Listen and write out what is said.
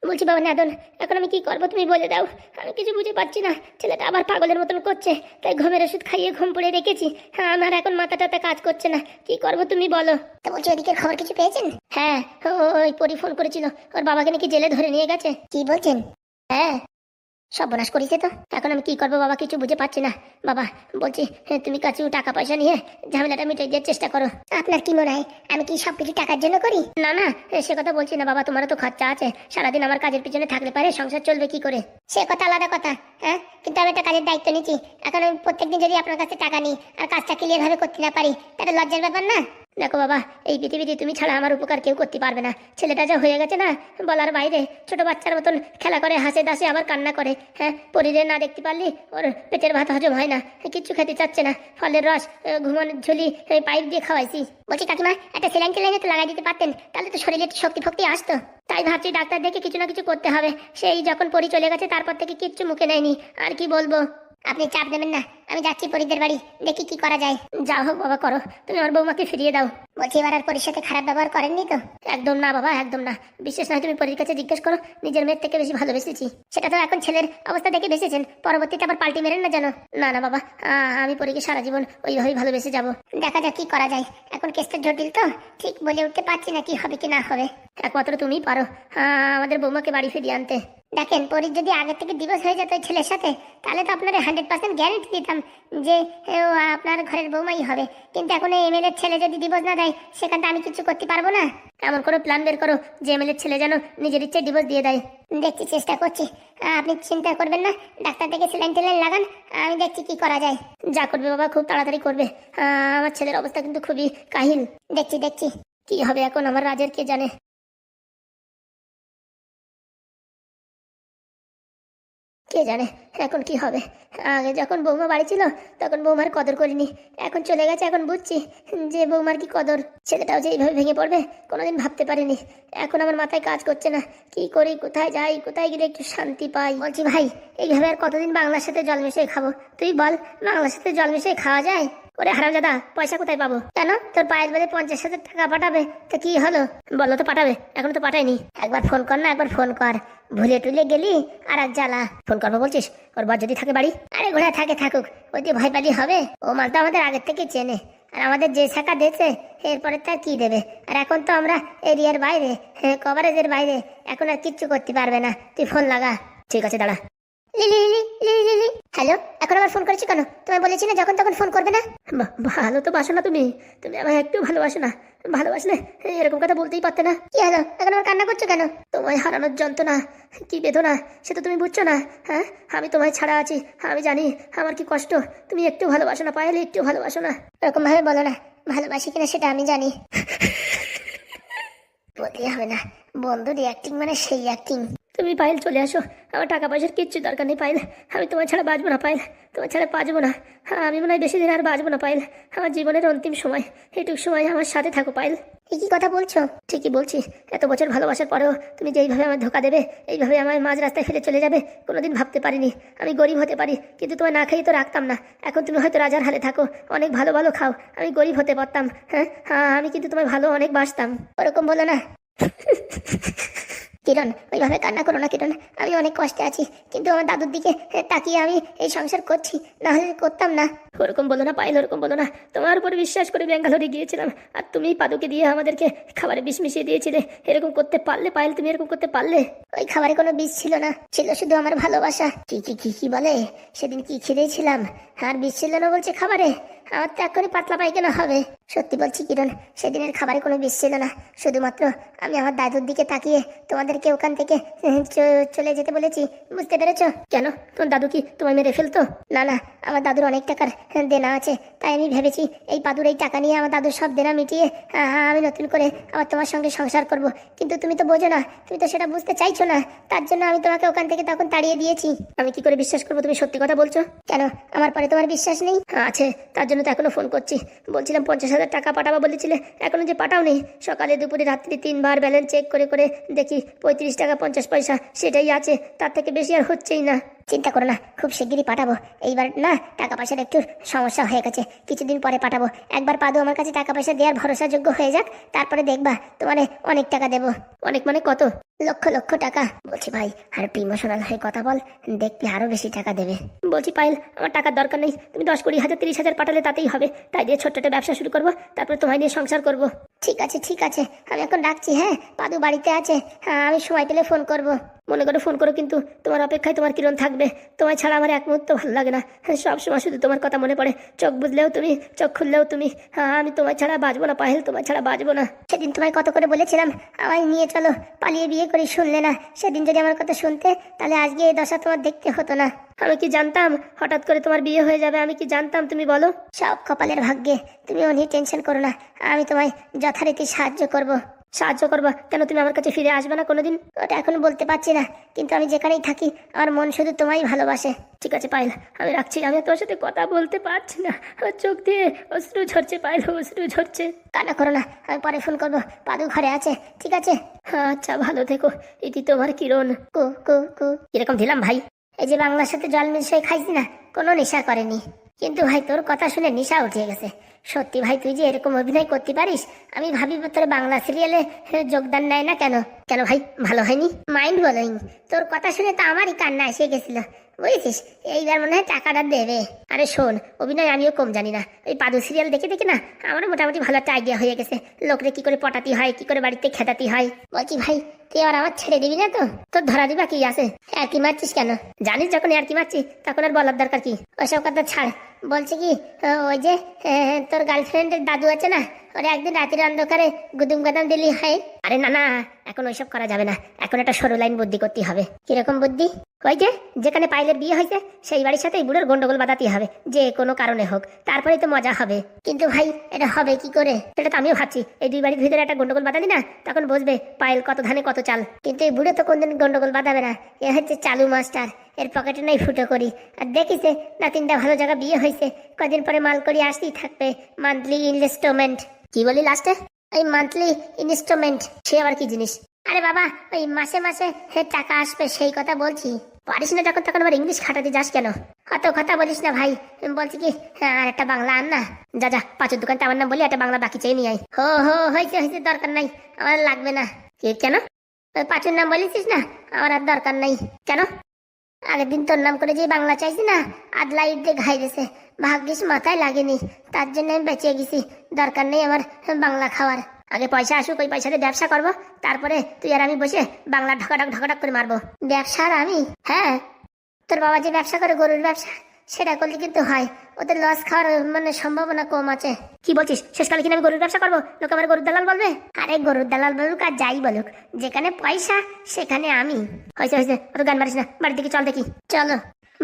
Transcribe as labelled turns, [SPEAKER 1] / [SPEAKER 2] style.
[SPEAKER 1] বলছি বাবা নাদন, এখন আমি কি করবো তুমি বলে দাও। আমি কিছু বুঝে পাচ্ছি না, ছেলেটা আবার পাগলের মতন করছে, তাই ঘুমের ওষুধ খাইয়ে ঘুম পড়ে রেখেছি। হ্যাঁ, আমার এখন মাথা টাথা কাজ করছে না, কি করবো তুমি বলো। তা বলছি ওদিকের খবর কিছু পেয়েছেন? হ্যাঁ, ওই পরি ফোন করেছিল, ওর বাবাকে নাকি জেলে ধরে নিয়ে গেছে। কি বলছেন? হ্যাঁ, সর্বনাশ করেছে তো। এখন আমি কি করবো বাবা, কিছু বুঝে পাচ্ছি না। বাবা বলছি তুমি কাছে টাকা পয়সা নিয়ে ঝামেলাটা মিটিয়ে দেওয়ার চেষ্টা করো। আপনার কি মনে হয় আমি কি সবকিছু টাকার জন্য করি? না না, সে কথা বলছি না বাবা, তোমারও তো খরচা আছে, সারাদিন আমার কাজের পিছনে থাকলে পারে সংসার চলবে কি করে? সে কথা আলাদা কথা, হ্যাঁ, কিন্তু আমি একটা কাজের দায়িত্ব নিচ্ছি। এখন আমি প্রত্যেকদিন যদি আপনার কাছে টাকা নিই আর কাজটা ক্লিয়ার ভাবে করতে না পারি, তাহলে লজ্জার ব্যাপার না? দেখো বাবা, এই পৃথিবীতে তুমি ছাড়া আমার উপকার কেউ করতে পারবে না। ছেলেটা যা হয়ে গেছে না, বলার বাইরে। ছোট বাচ্চার মতন খেলা করে, হাসে দাসে, আবার কান্না করে। হ্যাঁ, পরিরে না দেখতে পারলি ওর পেটের ভাত হজম হয় না, কিচ্ছু খেতে চাচ্ছে না। ফলের রস, ঘুমানোর ঝুলি পাইপ দিয়ে খাওয়াইছি। বলছি কাকিমা, একটা সেলাইন টেলাইনে তো লাগাই দিতে পারতেন, তাহলে তো শরীরে একটু শক্তি ফক্তি আসতো। তাই ভাবছি ডাক্তার দেখে কিছু না কিছু করতে হবে। সেই যখন পরি চলে গেছে তারপর থেকে কিচ্ছু মুখে নেয়নি। আর কি বলবো। আপনি চাপ দেবেন না, আমি যাচ্ছি পরিদের বাড়ি, দেখি কি করা যায়। যা হোক বাবা করো, তুমি আমার বৌমাকে ফিরিয়ে দাও। বলছি এবার আর পরির সাথে খারাপ ব্যবহার করেননি তো? একদম না বাবা, একদম না। বিশেষ নয়, তুমি পরির কাছে জিজ্ঞেস করো, নিজের মেয়ের থেকে বেশি ভালোবেসেছি। সেটা তো এখন ছেলের অবস্থা দেখে বেসেছেন, পরবর্তীতে আবার পাল্টি মেরেন না জানো। না না বাবা, আমি পরীকে সারা জীবন ওইভাবেই ভালোবেসে যাবো। দেখা যাক কি করা যায়, এখন কেসটা জটিল তো, ঠিক বলে উঠতে পারছি না কি হবে কি না হবে। একমাত্র তুমিই পারো আমাদের বৌমাকে বাড়ি ফিরিয়ে আনতে। দেখেন, পরীর যদি আগে থেকে ডিভোর্স হয়ে যেত ওই ছেলের সাথে, তাহলে তো আপনার 100% গ্যারেন্টি দিতাম যে ও আপনার ঘরের বৌমাই হবে। কিন্তু এখন এই এমএলএ ছেলে যদি ডিভোর্স না দেয়, সেখানটা আমি কিছু করতে পারবো না। এমন কোনো প্ল্যান বের করো যে এমএলএ ছেলে যেন নিজের ইচ্ছে ডিভোর্স দিয়ে দেয়। দেখছি, চেষ্টা করছি। আপনি চিন্তা করবেন না, ডাক্তার থেকে সেলাইন টেলাইন লাগান, আমি দেখছি কি করা যায়। যা করবে বাবা খুব তাড়াতাড়ি করবে। আমার ছেলের অবস্থা কিন্তু খুবই কাহিল। দেখছি দেখছি কি হবে এখন আমার রাজের কে জানে। কে জানে এখন কি হবে। আগে যখন বৌমা বাড়ি ছিল তখন বৌমার কদর করিনি, এখন চলে গেছে এখন বুঝছি যে বৌমার কি কদর। ছেলেটাও যে এইভাবে ভেঙে পড়বে কোনোদিন ভাবতে পারিনি। এখন আমার মাথায় কাজ করছে না, কি করি, কোথায় যাই, কোথায় গেলে একটু শান্তি পাই। বলছি ভাই, এইভাবে আর কতদিন বাংলার সাথে জল মিশিয়ে খাবো? তুই বল, বাংলার সাথে জল মিশিয়ে খাওয়া যায়? ওরে হারামজাদা, পয়সা কোথায় পাবো? কেন, তোর পায়ের বেলে 50,000 টাকা পাঠাবে, তো কি হলো? বললো তো পাঠাবে, এখনো তো পাঠায়নি। একবার ফোন কর না, একবার ফোন কর। ভুলে টুলে গেলি আর এক জ্বালা। ফোন করবো বলছিস? ওর বর যদি থাকে বাড়ি? আরে ঘোড়া থাকে থাকুক, ওই দিয়ে ভয় পালি হবে? ও মাল তো আমাদের আগের থেকে চেনে, আর আমাদের যে শাখা দিয়েছে এরপরে তার কি দেবে। আর এখন তো আমরা এরিয়ার বাইরে, কভারেজের বাইরে, এখন আর কিচ্ছু করতে পারবে না। তুই ফোন লাগা। ঠিক আছে দাঁড়া। Lily lily lily lily, hello, এখন আবার ফোন করেছি কেন? তোমায় বলেছি না যখন তখন ফোন করবে না। ভালো তো বাসো না তুমি, তুমি আমায় একটু ভালোবাসো না? ভালোবাসলে এরকম কথা বলতেই পারতে না। কি হলো, এখন আবার কান্না করছো কেন? তোমায় হারানোর যন্ত্রণা কি বেদনা সে তো তুমি বুঝছো না। হ্যাঁ, আমি তোমায় ছাড়া আছি, আমি জানি আমার কি কষ্ট। তুমি একটু ভালোবাসো না পায়েলে, একটু ভালোবাসো না? এরকম ভাবে বলো না, ভালোবাসি কিনা সেটা আমি জানি। বলতে হবে না, বন্ধুর অ্যাক্টিং মানে সেই অ্যাক্টিং। তুমি পায়েল চলে আসো, আমার টাকা পয়সার কিচ্ছু দরকার নেই পায়েল। আমি তোমার ছাড়া বাঁচবো না পায়েল, তোমার ছাড়া বাঁচবো না। আমি মনে হয় বেশি দিন আর বাঁচবো না পায়েল। আমার জীবনের অন্তিম সময়, এইটুকু সময় আমার সাথে থাকো পায়েল। কি কথা বলছো? ঠিকই বলছি। এত বছর ভালোবাসার পরেও তুমি যেইভাবে আমার ধোকা দেবে, এইভাবে আমার মাঝ রাস্তায় ফেলে চলে যাবে, কোনোদিন ভাবতে পারিনি। আমি গরিব হতে পারি, কিন্তু তোমায় না খাইয়ে তো রাখতাম না। এখন তুমি হয়তো রাজার হালে থাকো, অনেক ভালো ভালো খাও, আমি গরিব হতে পারতাম। হ্যাঁ, আমি কিন্তু তোমায় ভালো অনেক বাসতাম। ওরকম বলো না। কিরণ, ওইভাবে কান্না করো না কিরণ, আমি অনেক কষ্টে আছি, কিন্তু আমার দাদুর দিকে তাকিয়ে আমি এই সংসার করছি, না হলে করতাম না। ওরকম বলো না পায়েল, ওরকম বলো না। তোমার উপর বিশ্বাস করে ব্যাঙ্গালোরে গিয়েছিলাম, আর তুমি পাদুকে দিয়ে আমাদেরকে খাবারে বিষ মিশিয়ে দিয়েছিলে। এরকম করতে পারলে পায়েল, তুমি এরকম করতে পারলে? ওই খাবারে কোনো বিষ ছিল না, ছিল শুধু আমার ভালোবাসা। কি কি কি কি বলে, সেদিন কি খেয়েছিলাম আর বিষ ছিল না বলছে খাবারে? আমার তো এখনই পাতলা পায়খানা হবে। সত্যি বলছি কিরণ, সেদিনের খাবারে কোনো বিষ ছিল না, শুধুমাত্র আমি আমার দাদুর দিকে তাকিয়ে তোমাদেরকে ওখান থেকে চলে যেতে বলেছি, বুঝতে পেরেছো? কেন, তোমার দাদু কি তোমায় মেরে ফেলতো? না না, আমার দাদুর অনেক টাকার দেনা আছে, তাই আমি ভেবেছি এই পাদুর এই টাকা নিয়ে আমার দাদুর সব দেনা মিটিয়ে আমি নতুন করে আবার তোমার সঙ্গে সংসার করব। কিন্তু তুমি তো বোঝো না, তুমি তো সেটা বুঝতে চাইছো না, তার জন্য আমি তোমাকে ওখান থেকে তখন তাড়িয়ে দিয়েছি। আমি কি করে বিশ্বাস করবো তুমি সত্যি কথা বলছো? কেন, আমার পরে তোমার বিশ্বাস নেই? আছে, তার জন্য তো এখনো ফোন করছি। বলছিলাম 50,000 টাকা পাঠাবো বলেছিলে, এখনো যে পাঠাওনি। সকালে দুপুরে রাত্রি 3 বার ব্যালেন্স চেক করে করে দেখি 35 টাকা 50 পয়সা, সেটাই আছে, তার থেকে বেশি আর হচ্ছেই না। চিন্তা করো না, খুব শিগগিরই পাঠাবো। এইবার না টাকা পয়সার একটু সমস্যা হয়ে গেছে, কিছুদিন পরে পাঠাবো। একবার পাদু আমার কাছে টাকা পয়সা দেওয়ার ভরসাযোগ্য হয়ে যাক, তারপরে দেখবা তোমারে অনেক টাকা দেবো। অনেক মানে কত? লক্ষ লক্ষ টাকা। বলছি ভাই আর একটু ইমোশনাল হয়ে কথা বল, দেখবি আরো বেশি টাকা দেবে। বলছি পায়েল, আমার টাকার দরকার নেই, তুমি 10, 20, 30 হাজার পাঠালে তাতেই হবে। তাই দিয়ে ছোট্ট একটা ব্যবসা শুরু করবো, তারপরে তোমায় নিয়ে সংসার করবো। ঠিক আছে ঠিক আছে, আমি এখন রাখছি। হ্যাঁ, পাদু বাড়িতে আছে, হ্যাঁ আমি সময় পেলে ফোন করব। মনে করে ফোন করো, কিন্তু তোমার অপেক্ষায় তোমার কিরণ থাকবে। তোমায় ছাড়া আমার এক মুহূর্ত ভালো লাগে না, সব সময় শুধু তোমার কথা মনে পড়ে। চোখ বুঝলেও তুমি, চোখ খুললেও তুমি। হ্যাঁ, আমি তোমায় ছাড়া বাঁচবো না পায়েল, তোমায় ছাড়া বাঁচবো না। সেদিন তোমায় কত করে বলেছিলাম আমায় নিয়ে চলো, পালিয়ে বিয়ে করি, শুনলে না। সেদিন যদি আমার কথা শুনতে, তাহলে আজকে এই দশা তোমার দেখতে হতো না। আমি কি জানতাম হঠাৎ করে তোমার বিয়ে হয়ে যাবে? আমি কি জানতাম? তুমি বলো। সব কপালের ভাগ্যে, তুমি নিয়ে টেনশন করো না, আমি তোমায় যথারীতি সাহায্য করব। সাহায্য করবা কেন? তুমি আমার কাছে ফিরে আসবে না কোনোদিন? ওটা এখন বলতে পারছি না, কিন্তু আমি যেখানেই থাকি আমার মন শুধু তোমায় ভালোবাসে। ঠিক আছে পায়েল, আমি রাখছি। আমি তোর সাথে কথা বলতে পারছি না, আমার চোখ দিয়ে অশ্রু ঝরছে পায়েল, অশ্রু ঝরছে। কান্না করো না, আমি পরে ফোন করবো। পাদু ঘরে আছে, ঠিক আছে? আচ্ছা, ভালো থেকো। এটি তোমার কিরণ। কো কো কো। কিরকম দিলাম ভাই? এই যে বাংলার সাথে জল মিশিয়ে খাইছি না, কোনো নেশা করেনি। কিন্তু ভাই তোর কথা শুনে নেশা উঠে গেছে। সত্যি ভাই, তুই যে এরকম অভিনয় করতে পারিস, আমি ভাবি তোর বাংলা সিরিয়ালে যোগদান নেয় না কেন? কেন ভাই, ভালো হয়নি? Mind blowing. তোর কথা শুনে তো আমারই কান্না এসে গেছিল, বুঝেছিস? এইবার মনে হয় টাকাটা দেবে। আরে শোন, অভিনয় আমিও কম জানি না। ওই পাদু সিরিয়াল দেখে দেখে না আমারও মোটামুটি ভালো একটা আইডিয়া হয়ে গেছে, লোকরে কি করে পটাতে হয়, কি করে বাড়িতে খেতাতে হয়। বলছি ভাই, তুই আর আমার ছেড়ে দিবি না তো? তোর ধরা দিবা কি আছে? আর কি মারছিস কেন? জানিস যখন আর কি মারছি, তখন আর বলার দরকার কি? ওইসব কথা ছাড়। বলছি কি, ওই যে তোর গার্লফ্রেন্ডের দাদু আছে না, ওরা একদিন রাতের অন্ধকারে গুদুম গাদাম দিলি হয়। আরে না না, এখন ওইসব করা যাবে না, এখন একটা সরু লাইন বুদ্ধি করতে হবে। কিরকম বুদ্ধি? ওই যে যেখানে পাইলের বিয়ে হয়েছে সেই বাড়ির সাথে এই বুড়োর গন্ডগোল বাঁধাতে হবে, যে কোনো কারণে হোক, তারপরেই তো মজা হবে। কিন্তু ভাই এটা হবে কি করে? সেটা তো আমিও ভাবছি। এই দুই বাড়ির ভিতরে একটা গন্ডগোল বাঁধালি না, তখন বুঝবে পায়েল কত ধানে কত চাল। কিন্তু এই বুড়ো তো কোনদিন গন্ডগোল বাঁধাবে না, এ হচ্ছে চালু মাস্টার। এর পকেটে নাই ফুটো করি। আর দেখিছে না, 3টা ভালো জায়গা বিয়ে হয়েছে, কদিন পরে মাল করি আসতেই থাকবে। Monthly investment. কি বলি লাস্টে? এই মান্থলি ইনভেস্টমেন্ট, সে আবার কি জিনিস? আরে বাবা, ওই মাসে মাসে টাকা আসবে, সেই কথা বলছি। পারিস না যখন তখন আবার ইংলিশ খাটাতে যাস কেন? অত কথা বলিস না ভাই। বলছি কি, আর একটা বাংলা আন না। যা যা, পাঁচের দোকানটা আমার নাম বলি, একটা বাংলা বাকি চেয়ে নিয়ে আয়। হো হো, হয়েছে হয়েছে, দরকার নাই, আমার লাগবে না। কেন? পাঁচের নাম বলেছিস না, আমার আর দরকার নাই। কেন? আগের দিন তোর নাম করে যে বাংলা চাইছি না, আদলা ইট দিয়ে ঘাই গেছে, ভাগ্যিস মাথায় লাগেনি, তার জন্য আমি বেঁচে গেছি। দরকার নেই আমার বাংলা খাওয়ার। আগে পয়সা আসুক, ওই পয়সাতে ব্যবসা করবো, তারপরে তুই আর আমি বসে বাংলা ঢকাঢক ঢকাঢক করে মারবো। ব্যবসা? আর আমি? হ্যাঁ, তোর বাবা যে ব্যবসা করে, গরুর ব্যবসা, সেটা করলে কিন্তু হয়, ওদের লস খাওয়ার মানে সম্ভাবনা কম আছে। কি বলছিস? শেষকালে কিনা আমি গরুর ব্যবসা করবো, লোক আমার গরুর দালাল বলবে? আরে গরুর দালাল বলুক আর যাই বলুক, যেখানে পয়সা সেখানে আমি। হয়েছে হয়েছে, অত গান মারিস না, বাড়ির দিকে চল দেখি। চলো।